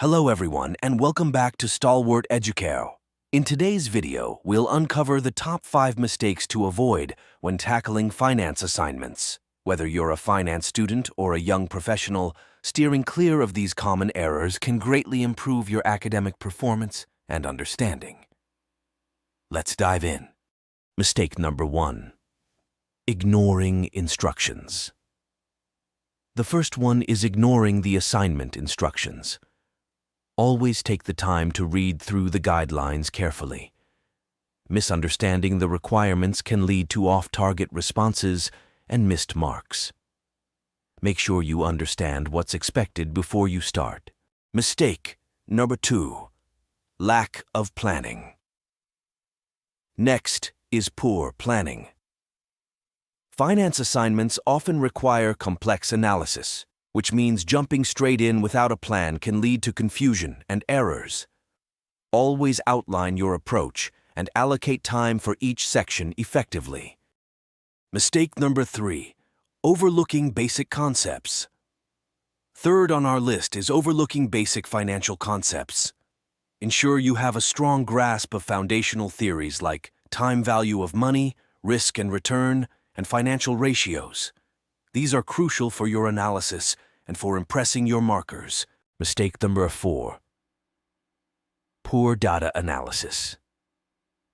Hello everyone, and welcome back to Stalwort Educare. In today's video, we'll uncover the top 5 mistakes to avoid when tackling finance assignments. Whether you're a finance student or a young professional, steering clear of these common errors can greatly improve your academic performance and understanding. Let's dive in. Mistake number 1. Ignoring instructions. The first one is ignoring the assignment instructions. Always take the time to read through the guidelines carefully. Misunderstanding the requirements can lead to off-target responses and missed marks. Make sure you understand what's expected before you start. Mistake number 2. Lack of planning. Next is poor planning. Finance assignments often require complex analysis, which means jumping straight in without a plan can lead to confusion and errors. Always outline your approach and allocate time for each section effectively. Mistake number 3. Overlooking basic concepts. Third on our list is overlooking basic financial concepts. Ensure you have a strong grasp of foundational theories like time value of money, risk and return, and financial ratios. These are crucial for your analysis and for impressing your markers. Mistake number 4. Poor data analysis.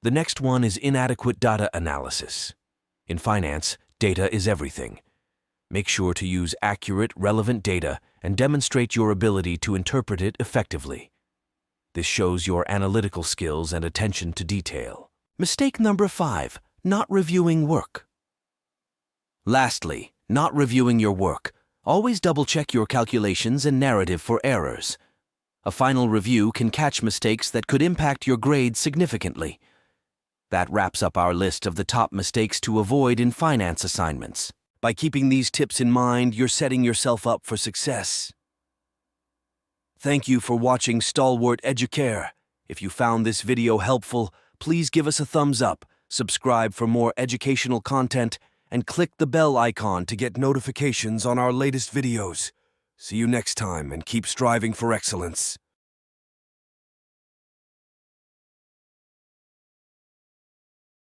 The next one is inadequate data analysis. In finance, data is everything. Make sure to use accurate, relevant data and demonstrate your ability to interpret it effectively. This shows your analytical skills and attention to detail. Mistake number 5. Not reviewing work. Lastly, not reviewing your work. Always double-check your calculations and narrative for errors. A final review can catch mistakes that could impact your grade significantly. That wraps up our list of the top mistakes to avoid in finance assignments. By keeping these tips in mind, you're setting yourself up for success. Thank you for watching Stalwort Educare. If you found this video helpful, please give us a thumbs up, subscribe for more educational content, and click the bell icon to get notifications on our latest videos. See you next time and keep striving for excellence.